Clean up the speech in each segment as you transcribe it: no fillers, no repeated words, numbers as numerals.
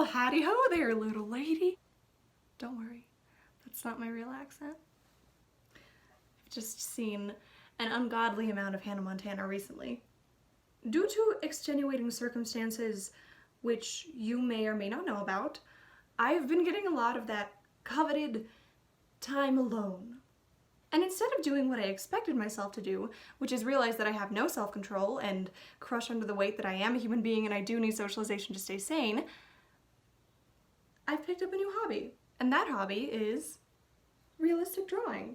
Well, howdy ho there, little lady. Don't worry, that's not my real accent. I've just seen an ungodly amount of Hannah Montana recently. Due to extenuating circumstances which you may or may not know about, I've been getting a lot of that coveted time alone. And instead of doing what I expected myself to do, which is realize that I have no self-control and crush under the weight that I am a human being and I do need socialization to stay sane, I've picked up a new hobby. And that hobby is realistic drawing.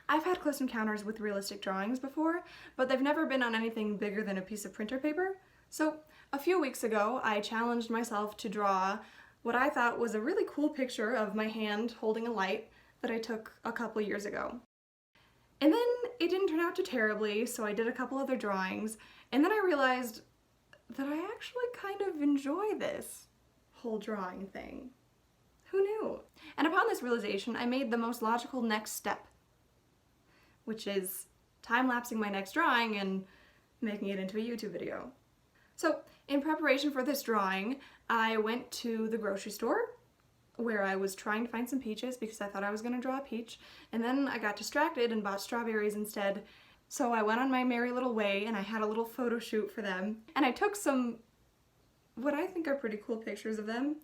I've had close encounters with realistic drawings before, but they've never been on anything bigger than a piece of printer paper. So a few weeks ago, I challenged myself to draw what I thought was a really cool picture of my hand holding a light that I took a couple years ago. And then it didn't turn out too terribly, so I did a couple other drawings, and then I realized that I actually kind of enjoy this whole drawing thing. Who knew? And upon this realization, I made the most logical next step, which is time-lapsing my next drawing and making it into a YouTube video. So, in preparation for this drawing, I went to the grocery store where I was trying to find some peaches because I thought I was going to draw a peach, and then I got distracted and bought strawberries instead. So I went on my merry little way and I had a little photo shoot for them, and I took some what I think are pretty cool pictures of them.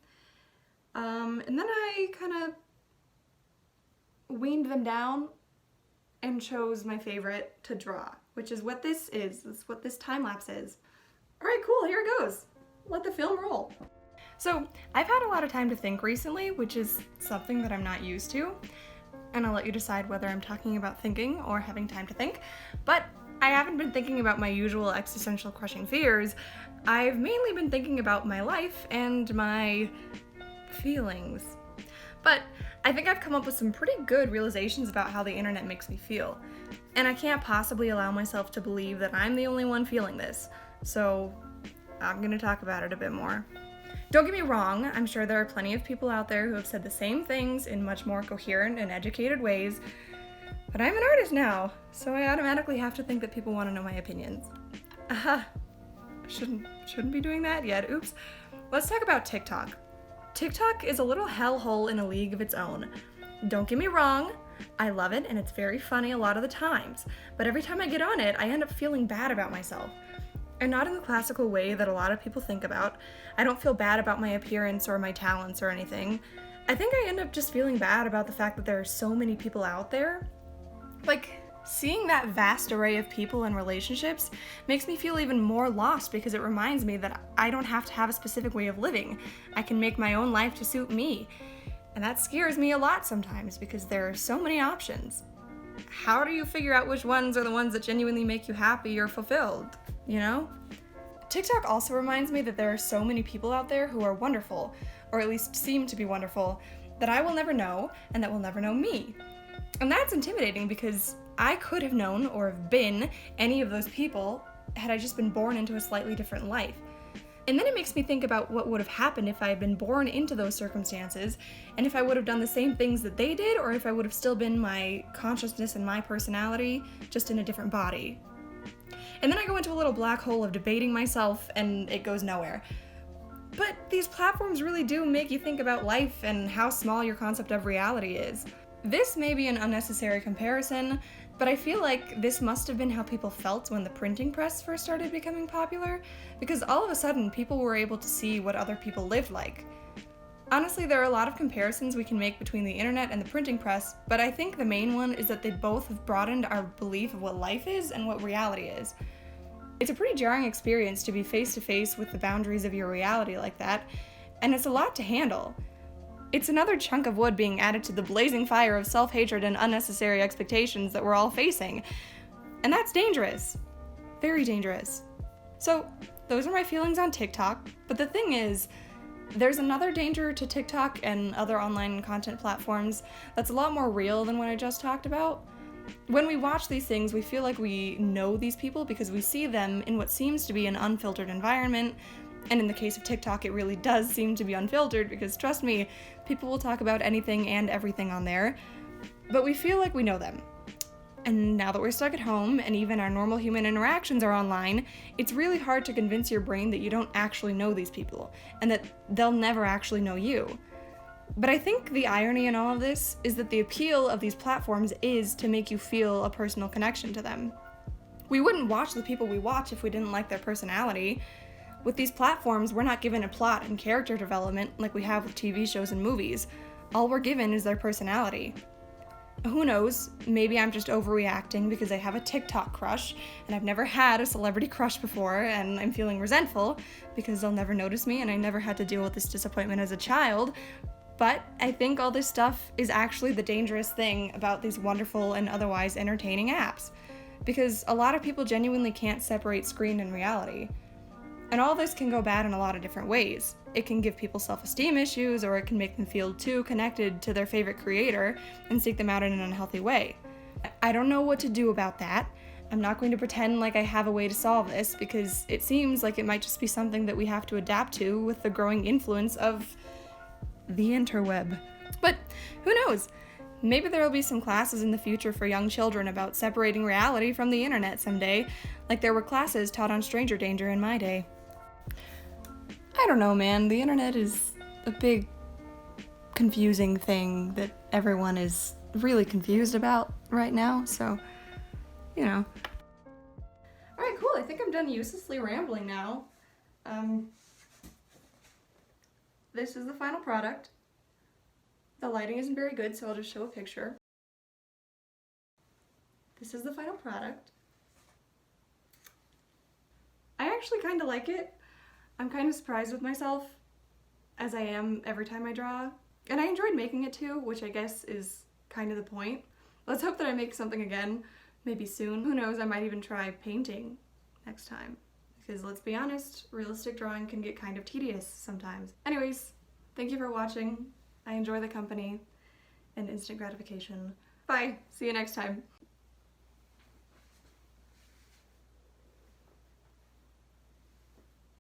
And then I kind of weaned them down and chose my favorite to draw, which is what this is. That's what this time lapse is. All right, cool, here it goes. Let the film roll. So I've had a lot of time to think recently, which is something that I'm not used to, and I'll let you decide whether I'm talking about thinking or having time to think, but I haven't been thinking about my usual existential crushing fears. I've mainly been thinking about my life and my feelings. But I think I've come up with some pretty good realizations about how the internet makes me feel, and I can't possibly allow myself to believe that I'm the only one feeling this, so I'm gonna talk about it a bit more. Don't get me wrong, I'm sure there are plenty of people out there who have said the same things in much more coherent and educated ways, but I'm an artist now, so I automatically have to think that people want to know my opinions. Aha, shouldn't be doing that yet, oops. Let's talk about TikTok. TikTok is a little hellhole in a league of its own. Don't get me wrong, I love it and it's very funny a lot of the times, but every time I get on it, I end up feeling bad about myself. And not in the classical way that a lot of people think about. I don't feel bad about my appearance or my talents or anything. I think I end up just feeling bad about the fact that there are so many people out there. Like, seeing that vast array of people and relationships makes me feel even more lost because it reminds me that I don't have to have a specific way of living. I can make my own life to suit me. And that scares me a lot sometimes because there are so many options. How do you figure out which ones are the ones that genuinely make you happy or fulfilled, you know? TikTok also reminds me that there are so many people out there who are wonderful, or at least seem to be wonderful, that I will never know and that will never know me. And that's intimidating because I could have known or have been any of those people had I just been born into a slightly different life. And then it makes me think about what would have happened if I had been born into those circumstances, and if I would have done the same things that they did, or if I would have still been my consciousness and my personality, just in a different body. And then I go into a little black hole of debating myself, and it goes nowhere. But these platforms really do make you think about life and how small your concept of reality is. This may be an unnecessary comparison, but I feel like this must have been how people felt when the printing press first started becoming popular, because all of a sudden people were able to see what other people lived like. Honestly, there are a lot of comparisons we can make between the internet and the printing press, but I think the main one is that they both have broadened our belief of what life is and what reality is. It's a pretty jarring experience to be face to face with the boundaries of your reality like that, and it's a lot to handle. It's another chunk of wood being added to the blazing fire of self-hatred and unnecessary expectations that we're all facing. And that's dangerous. Very dangerous. So, those are my feelings on TikTok, but the thing is, there's another danger to TikTok and other online content platforms that's a lot more real than what I just talked about. When we watch these things, we feel like we know these people because we see them in what seems to be an unfiltered environment. And in the case of TikTok, it really does seem to be unfiltered because, trust me, people will talk about anything and everything on there. But we feel like we know them. And now that we're stuck at home and even our normal human interactions are online, it's really hard to convince your brain that you don't actually know these people and that they'll never actually know you. But I think the irony in all of this is that the appeal of these platforms is to make you feel a personal connection to them. We wouldn't watch the people we watch if we didn't like their personality. With these platforms, we're not given a plot and character development like we have with TV shows and movies. All we're given is their personality. Who knows, maybe I'm just overreacting because I have a TikTok crush, and I've never had a celebrity crush before, and I'm feeling resentful because they'll never notice me and I never had to deal with this disappointment as a child. But I think all this stuff is actually the dangerous thing about these wonderful and otherwise entertaining apps, because a lot of people genuinely can't separate screen and reality. And all this can go bad in a lot of different ways. It can give people self-esteem issues, or it can make them feel too connected to their favorite creator and seek them out in an unhealthy way. I don't know what to do about that. I'm not going to pretend like I have a way to solve this, because it seems like it might just be something that we have to adapt to with the growing influence of the interweb. But who knows? Maybe there will be some classes in the future for young children about separating reality from the internet someday, like there were classes taught on stranger danger in my day. I don't know, man. The internet is a big, confusing thing that everyone is really confused about right now, so, you know. Alright, cool. I think I'm done uselessly rambling now. This is the final product. The lighting isn't very good, so I'll just show a picture. This is the final product. I actually kind of like it. I'm kind of surprised with myself, as I am every time I draw. And I enjoyed making it too, which I guess is kind of the point. Let's hope that I make something again, maybe soon. Who knows, I might even try painting next time. Because let's be honest, realistic drawing can get kind of tedious sometimes. Anyways, thank you for watching. I enjoy the company and instant gratification. Bye, see you next time.